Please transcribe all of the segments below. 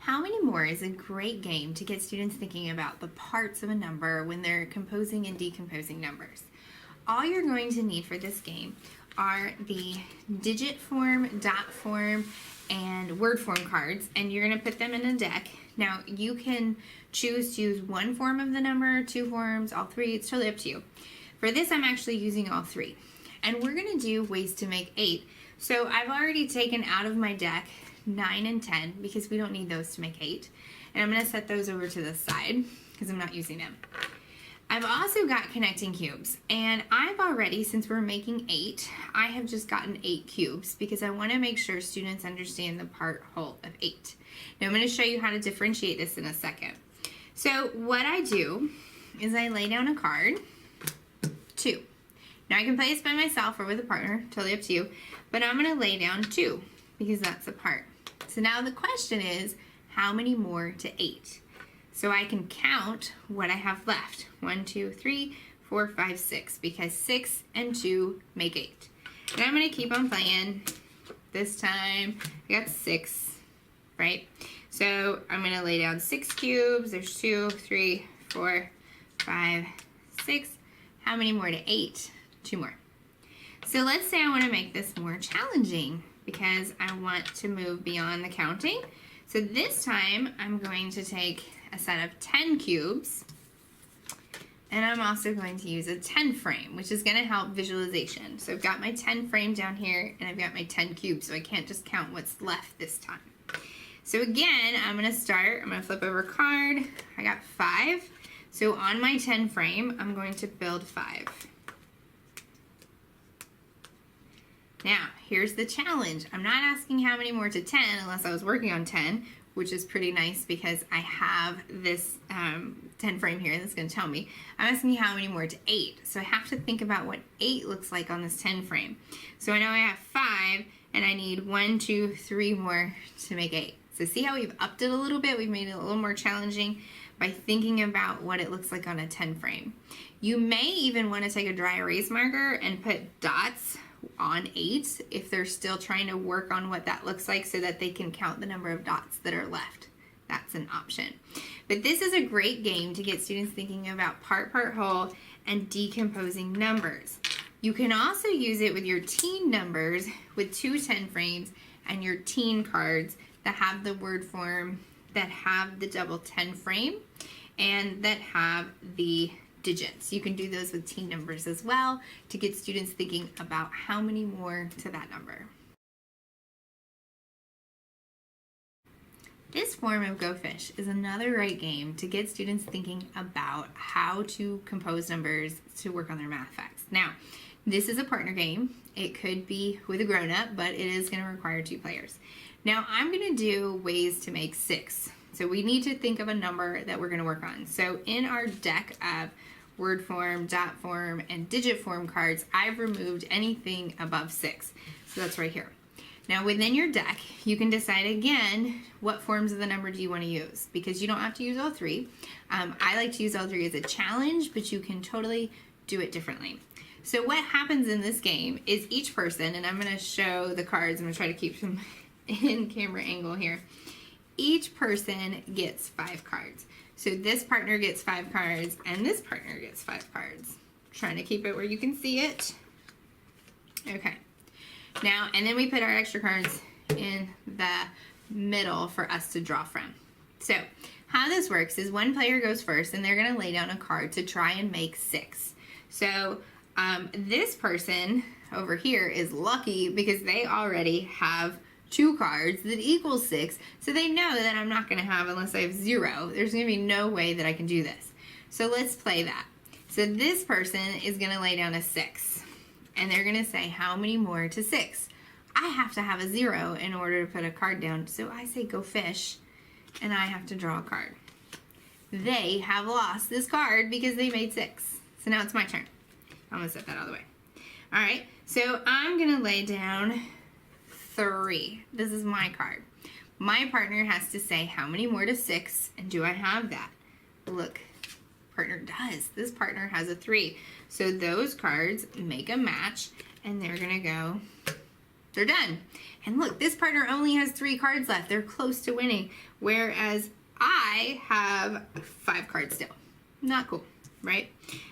How many more is a great game to get students thinking about the parts of a number when they're composing and decomposing numbers. All you're going to need for this game are the digit form, dot form, and word form cards, and you're going to put them in a deck. Now, you can choose to use one form of the number, two forms, all three. It's totally up to you. For this, I'm actually using all three. And we're going to do ways to make 8. So I've already taken out of my deck 9 and 10 because we don't need those to make 8. And I'm going to set those over to the side because I'm not using them. I've also got connecting cubes, and I've already, since we're making 8, I have just gotten 8 cubes because I want to make sure students understand the part whole of 8. Now I'm going to show you how to differentiate this in a second. So what I do is I lay down a card, 2. Now I can play this by myself or with a partner, totally up to you, but I'm going to lay down 2 because that's a part. So now the question is, how many more to 8? So I can count what I have left. 1, 2, 3, 4, 5, 6, because 6 and 2 make 8. And I'm going to keep on playing. This time I got 6, right? So I'm going to lay down 6 cubes. There's 2, 3, 4, 5, 6. How many more to 8? 2 more. So let's say I want to make this more challenging because I want to move beyond the counting. So this time I'm going to take a set of 10 cubes, and I'm also going to use a 10 frame, which is going to help visualization. So I've got my 10 frame down here, and I've got my 10 cubes, so I can't just count what's left this time. So again, I'm going to flip over a card. I got 5. So on my 10 frame, I'm going to build 5. Now, here's the challenge. I'm not asking how many more to 10 unless I was working on 10, which is pretty nice because I have this 10 frame here that's going to tell me. I'm asking how many more to 8. So I have to think about what 8 looks like on this 10 frame. So I know I have 5 and I need 1, 2, 3 more to make 8. So see how we've upped it a little bit? We've made it a little more challenging by thinking about what it looks like on a 10 frame. You may even want to take a dry erase marker and put dots on 8 if they're still trying to work on what that looks like so that they can count the number of dots that are left. That's an option. But this is a great game to get students thinking about part, whole, and decomposing numbers. You can also use it with your teen numbers with 2 10 frames and your teen cards that have the word form, that have the double 10 frame, and that have the digits. You can do those with teen numbers as well to get students thinking about how many more to that number. This form of Go Fish is another great game to get students thinking about how to compose numbers to work on their math facts. Now, this is a partner game. It could be with a grown-up, but it is going to require 2 players. Now, I'm going to do ways to make 6. So we need to think of a number that we're going to work on. So in our deck of word form, dot form, and digit form cards, I've removed anything above 6. So that's right here. Now within your deck, you can decide again what forms of the number do you want to use, because you don't have to use all 3. I like to use all 3 as a challenge, but you can totally do it differently. So what happens in this game is each person, and I'm going to show the cards, I'm going to try to keep them in camera angle here. Each person gets 5 cards. So this partner gets 5 cards, and this partner gets 5 cards. Trying to keep it where you can see it. Okay. Now, and then we put our extra cards in the middle for us to draw from. So how this works is one player goes first, and they're going to lay down a card to try and make 6. So this person over here is lucky because they already have 2 cards that equal 6, so they know that I'm not going to have unless I have 0. There's going to be no way that I can do this. So let's play that. So this person is going to lay down a 6, and they're going to say, how many more to 6? I have to have a 0 in order to put a card down, so I say go fish, and I have to draw a card. They have lost this card because they made 6. So now it's my turn. I'm going to set that out of the way. All right, so I'm going to lay down 3. This is my card. My partner has to say how many more to 6, and do I have that? Look, partner does. This partner has a 3. So those cards make a match, and they're going to go they're done. And look, this partner only has 3 cards left. They're close to winning, whereas I have 5 cards still. Not cool, right?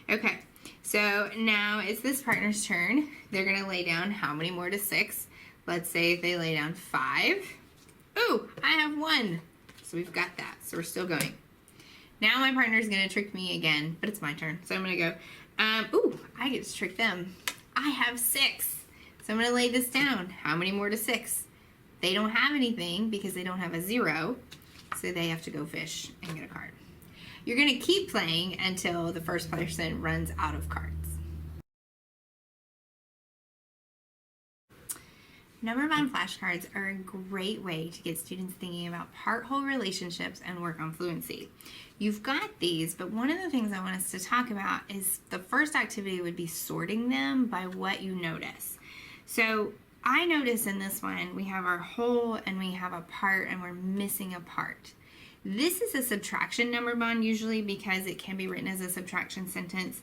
Okay, so now it's this partner's turn. They're gonna lay down how many more to 6? Let's say they lay down 5. Ooh, I have 1. So we've got that, so we're still going. Now my partner's gonna trick me again, but it's my turn. So I'm gonna go, ooh, I get to trick them. I have 6. So I'm gonna lay this down. How many more to 6? They don't have anything because they don't have a 0. So they have to go fish and get a card. You're gonna keep playing until the first person runs out of cards. Number bond flashcards are a great way to get students thinking about part-whole relationships and work on fluency. You've got these, but one of the things I want us to talk about is the first activity would be sorting them by what you notice. So I notice in this one, we have our whole and we have a part and we're missing a part. This is a subtraction number bond usually because it can be written as a subtraction sentence.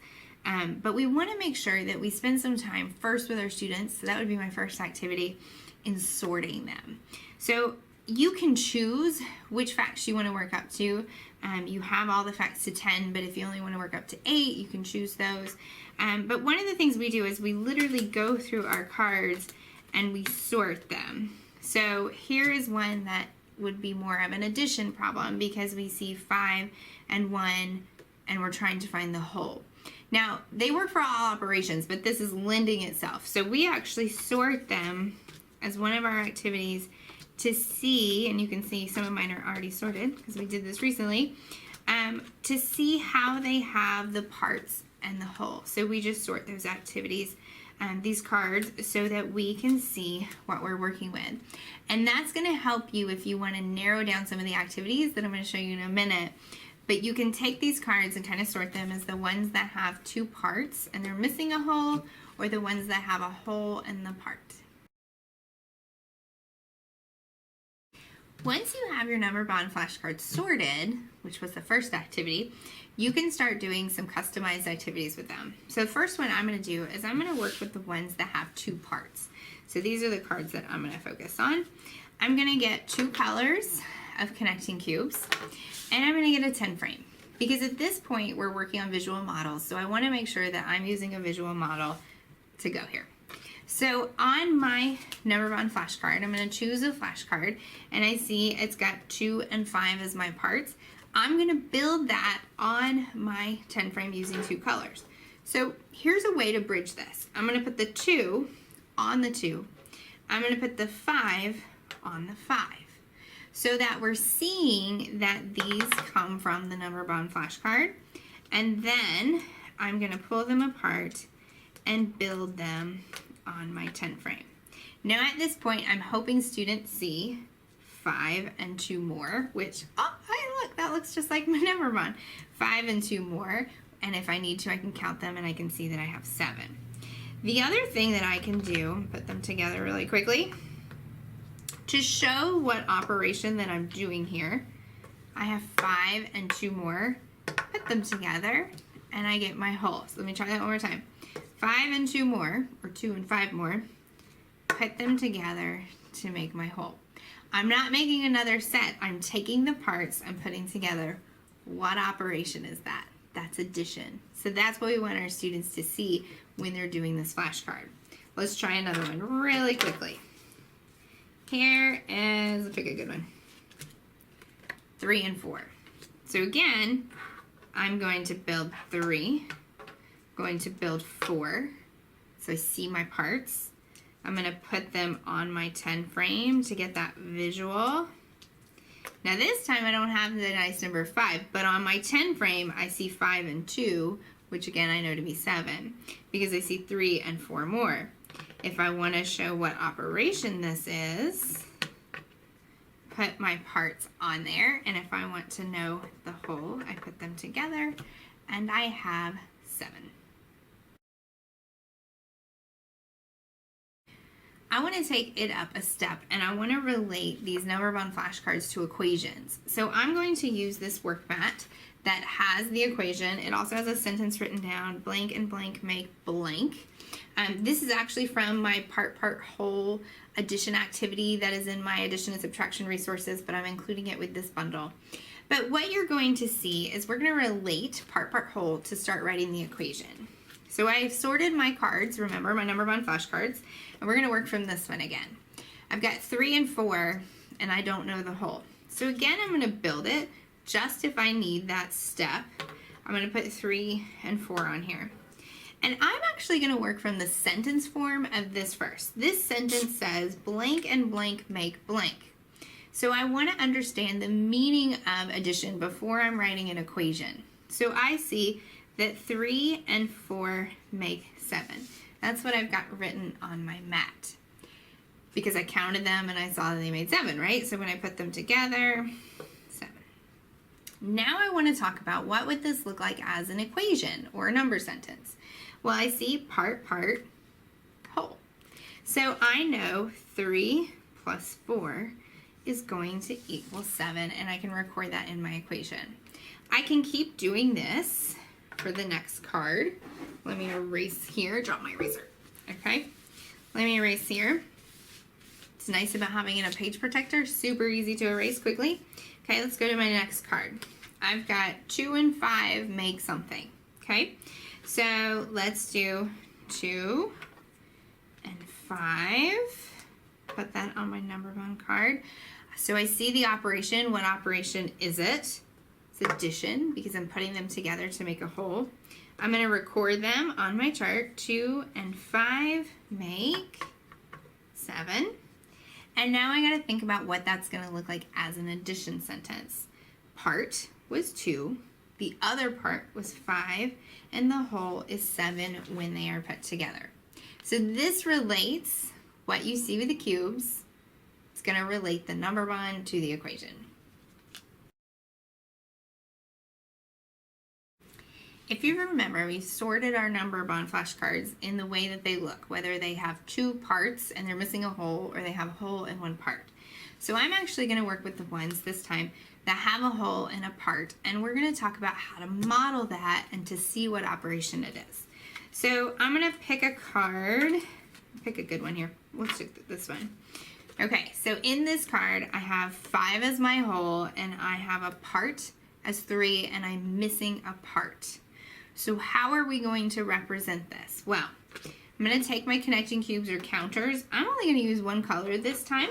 But we want to make sure that we spend some time first with our students, so that would be my first activity, in sorting them. So you can choose which facts you want to work up to. You have all the facts to 10, but if you only want to work up to 8, you can choose those. But one of the things we do is we literally go through our cards and we sort them. So here is one that would be more of an addition problem because we see 5 and 1 and we're trying to find the whole. Now, they work for all operations, but this is lending itself. So we actually sort them as one of our activities to see, and you can see some of mine are already sorted because we did this recently, to see how they have the parts and the whole. So we just sort those activities, these cards, so that we can see what we're working with. And that's going to help you if you want to narrow down some of the activities that I'm going to show you in a minute. But you can take these cards and kind of sort them as the ones that have 2 parts and they're missing a whole, or the ones that have a whole and the part. Once you have your number bond flashcards sorted, which was the first activity, you can start doing some customized activities with them. So the first one I'm going to do is I'm going to work with the ones that have 2 parts. So these are the cards that I'm going to focus on. I'm going to get 2 colors of connecting cubes, and I'm going to get a 10 frame because at this point we're working on visual models, so I want to make sure that I'm using a visual model to go here. So on my number bond flashcard, I'm going to choose a flashcard, and I see it's got 2 and 5 as my parts. I'm going to build that on my 10 frame using 2 colors. So here's a way to bridge this. I'm going to put the 2 on the 2. I'm going to put the 5 on the 5. So that we're seeing that these come from the number bond flashcard. And then I'm going to pull them apart and build them on my 10 frame. Now at this point, I'm hoping students see 5 and 2 more, which, oh, hey, look, that looks just like my number bond. 5 and 2 more, and if I need to, I can count them and I can see that I have 7. The other thing that I can do, put them together really quickly, to show what operation that I'm doing here, I have 5 and 2 more, put them together, and I get my whole. So let me try that one more time. 5 and 2 more, or 2 and 5 more, put them together to make my whole. I'm not making another set. I'm taking the parts and putting together. What operation is that? That's addition. So that's what we want our students to see when they're doing this flashcard. Let's try another one really quickly. Here is, let's pick a good one. 3 and 4. So again, I'm going to build 3, going to build 4. So I see my parts. I'm going to put them on my 10 frame to get that visual. Now this time I don't have the nice number 5, but on my 10 frame I see 5 and 2, which again I know to be 7, because I see 3 and 4 more. If I want to show what operation this is, put my parts on there, and if I want to know the whole, I put them together, and I have 7. I want to take it up a step, and I want to relate these number bond flashcards to equations. So I'm going to use this workmat that has the equation. It also has a sentence written down, blank and blank make blank. This is actually from my part whole addition activity that is in my addition and subtraction resources, but I'm including it with this bundle. But what you're going to see is we're going to relate part whole to start writing the equation. So I've sorted my cards, remember my number bond flashcards, and we're going to work from this one again. I've got 3 and 4, and I don't know the whole. So again, I'm going to build it just if I need that step. I'm going to put 3 and 4 on here. And I'm actually going to work from the sentence form of this first. This sentence says blank and blank make blank. So I want to understand the meaning of addition before I'm writing an equation. So I see that 3 and 4 make 7. That's what I've got written on my mat. Because I counted them and I saw that they made 7, right? So when I put them together, 7. Now I want to talk about what would this look like as an equation or a number sentence. Well, I see part, whole. So I know 3 plus 4 is going to equal 7, and I can record that in my equation. I can keep doing this for the next card. Let me erase here, drop my eraser, okay? Let me erase here. It's nice about having it a page protector, super easy to erase quickly. Okay, let's go to my next card. I've got 2 and 5 make something, okay? So let's do 2 and 5. Put that on my number bond card. So I see the operation. What operation is it? It's addition because I'm putting them together to make a whole. I'm going to record them on my chart. 2 and 5 make 7. And now I got to think about what that's going to look like as an addition sentence. Part was 2. The other part was 5, and the whole is 7 when they are put together. So this relates what you see with the cubes. It's going to relate the number bond to the equation. If you remember, we sorted our number bond flashcards in the way that they look, whether they have 2 parts and they're missing a whole, or they have a whole and 1 part. So I'm actually going to work with the ones this time that have a whole and a part, and we're going to talk about how to model that and to see what operation it is. So I'm going to pick a card, pick a good one here. Let's take this one. Okay, so in this card, I have 5 as my whole, and I have a part as 3, and I'm missing a part. So how are we going to represent this? Well, I'm going to take my connecting cubes or counters. I'm only going to use 1 color this time,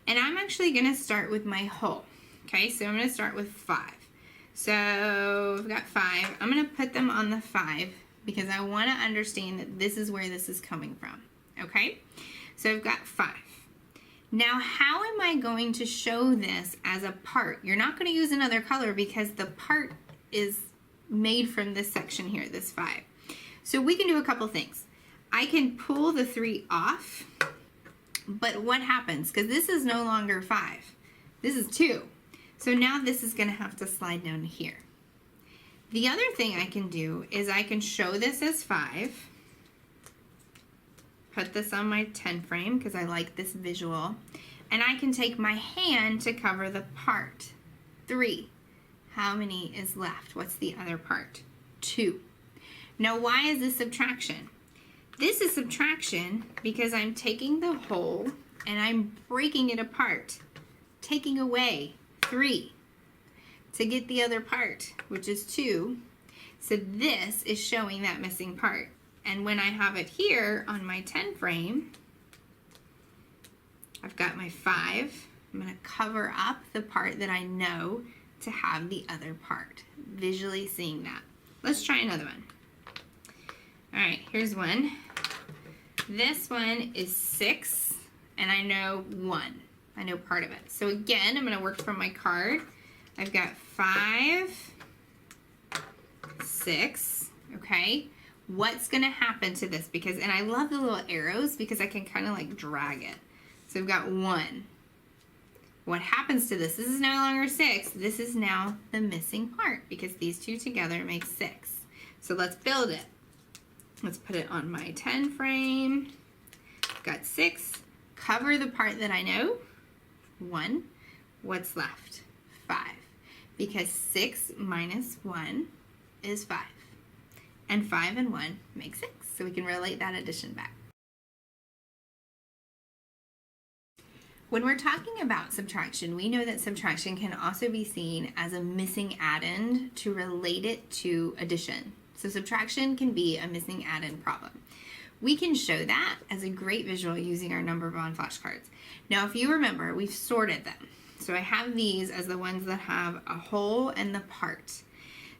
and I'm actually going to start with my whole. Okay, so I'm going to start with 5. So I've got 5. I'm going to put them on the 5 because I want to understand that this is where this is coming from. Okay, so I've got 5. Now, how am I going to show this as a part? You're not going to use another color because the part is made from this section here, this 5. So we can do a couple things. I can pull the 3 off, but what happens? Because this is no longer 5. This is 2. So now this is going to have to slide down here. The other thing I can do is I can show this as 5. Put this on my 10 frame because I like this visual. And I can take my hand to cover the part. 3. How many is left? What's the other part? 2. Now why is this subtraction? This is subtraction because I'm taking the whole and I'm breaking it apart. Taking away 3 to get the other part, which is 2. So this is showing that missing part. And when I have it here on my 10 frame, I've got my 5. I'm going to cover up the part that I know to have the other part. Visually seeing that. Let's try another one. All right, here's one. This one is 6, and I know 1. I know part of it. So again, I'm going to work from my card. I've got 5, 6, okay? What's going to happen to this? Because, and I love the little arrows because I can kind of like drag it. So I've got 1. What happens to this? This is no longer 6. This is now the missing part because these two together make 6. So let's build it. Let's put it on my 10 frame. I've got 6. Cover the part that I know. 1. What's left? 5. Because 6 minus 1 is 5. And 5 and 1 make 6. So we can relate that addition back. When we're talking about subtraction, we know that subtraction can also be seen as a missing addend to relate it to addition. So subtraction can be a missing addend problem. We can show that as a great visual using our number bond flashcards. Now, if you remember, we've sorted them. So I have these as the ones that have a whole and the part.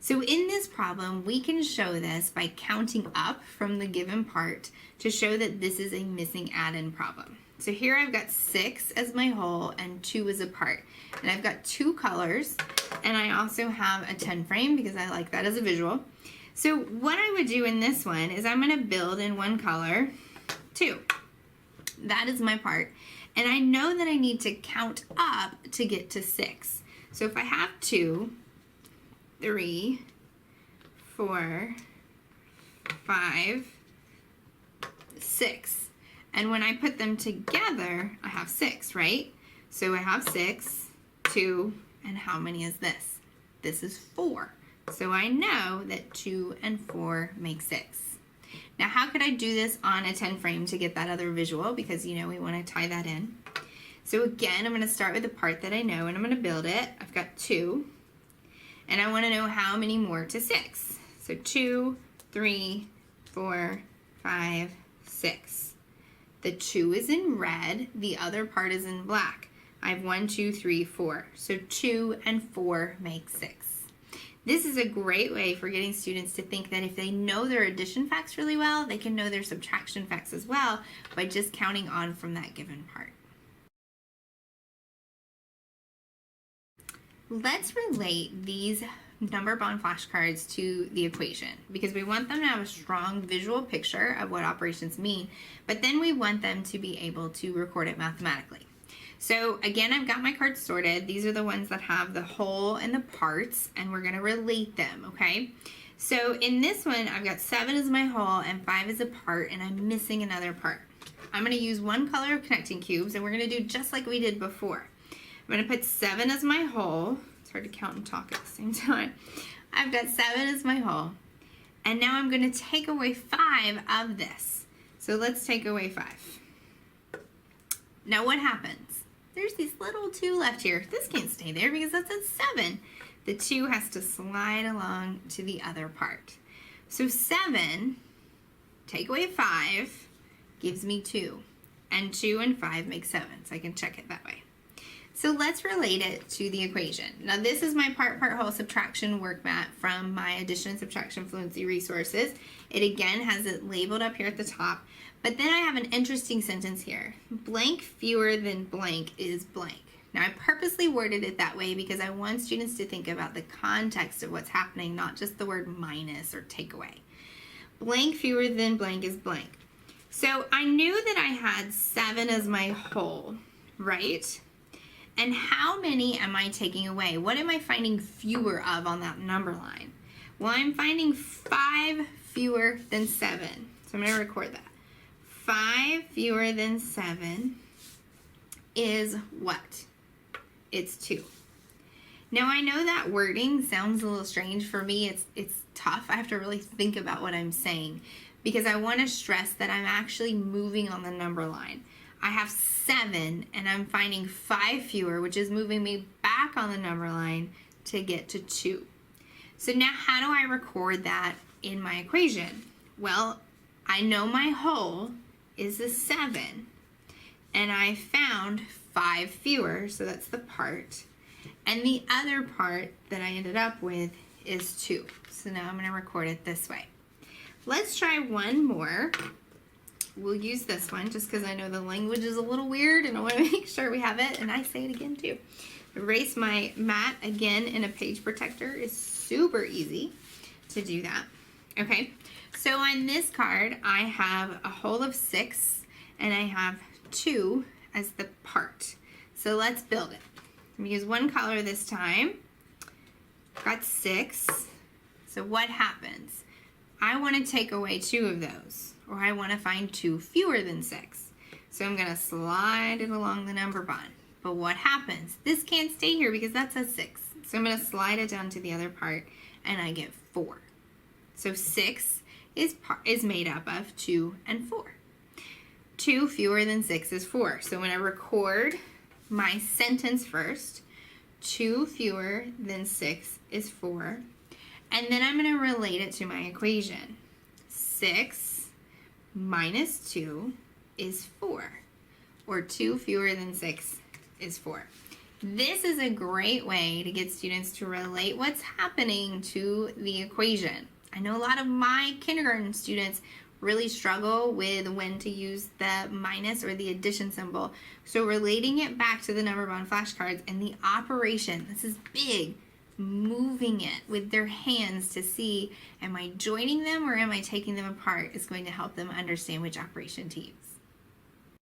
So in this problem, we can show this by counting up from the given part to show that this is a missing addend problem. So here I've got 6 as my whole and 2 as a part. And I've got 2 colors, and I also have a 10 frame because I like that as a visual. So what I would do in this one is I'm going to build in one color 2. That is my part. And I know that I need to count up to get to 6. So if I have 2, 3, 4, 5, 6. And when I put them together, I have 6, right? So I have 6, 2, and how many is this? This is 4. So I know that 2 and 4 make 6. Now, how could I do this on a 10 frame to get that other visual? Because, you know, we want to tie that in. So again, I'm going to start with the part that I know, and I'm going to build it. I've got 2, and I want to know how many more to 6. So 2, 3, 4, 5, 6. The 2 is in red, the other part is in black. I have 1, 2, 3, 4. So 2 and 4 make 6. This is a great way for getting students to think that if they know their addition facts really well, they can know their subtraction facts as well by just counting on from that given part. Let's relate these number bond flashcards to the equation because we want them to have a strong visual picture of what operations mean, but then we want them to be able to record it mathematically. So again, I've got my cards sorted. These are the ones that have the whole and the parts, and we're going to relate them, okay? So in this one, I've got 7 as my whole and 5 as a part, and I'm missing another part. I'm going to use one color of connecting cubes, and we're going to do just like we did before. I'm going to put 7 as my whole. It's hard to count and talk at the same time. I've got 7 as my whole, and now I'm going to take away 5 of this. So let's take away 5. Now what happens? There's these little 2 left here. This can't stay there because that's at 7. The 2 has to slide along to the other part. So 7, take away 5, gives me 2. And 2 and 5 make 7, so I can check it that way. So let's relate it to the equation. Now this is my part whole subtraction workmat from my addition and subtraction fluency resources. It again has it labeled up here at the top. But then I have an interesting sentence here. Blank fewer than blank is blank. Now I purposely worded it that way because I want students to think about the context of what's happening, not just the word minus or take away. Blank fewer than blank is blank. So I knew that I had 7 as my whole, right? And how many am I taking away? What am I finding fewer of on that number line? Well, I'm finding 5 fewer than 7. So I'm going to record that. 5 fewer than 7 is what? It's 2. Now I know that wording sounds a little strange for me. It's tough. I have to really think about what I'm saying because I want to stress that I'm actually moving on the number line. I have 7 and I'm finding 5 fewer, which is moving me back on the number line to get to 2. So now how do I record that in my equation? Well, I know my whole is a 7, and I found 5 fewer, so that's the part, and the other part that I ended up with is 2. So now I'm going to record it this way. Let's try one more. We'll use this one just because I know the language is a little weird and I want to make sure we have it, and I say it again too. Erase my mat again in a page protector is super easy to do that. Okay. So on this card, I have a whole of 6, and I have 2 as the part. So let's build it. I'm going to use one color this time. Got 6. So what happens? I want to take away 2 of those, or I want to find 2 fewer than 6. So I'm going to slide it along the number bond. But what happens? This can't stay here because that's a 6. So I'm going to slide it down to the other part, and I get 4. So 6 is made up of 2 and 4. 2 fewer than 6 is 4. So when I record my sentence first, 2 fewer than 6 is 4. And then I'm going to relate it to my equation. 6 minus 2 is 4. Or 2 fewer than 6 is 4. This is a great way to get students to relate what's happening to the equation. I know a lot of my kindergarten students really struggle with when to use the minus or the addition symbol. So relating it back to the number bond flashcards and the operation, this is big, moving it with their hands to see, am I joining them or am I taking them apart, is going to help them understand which operation to use.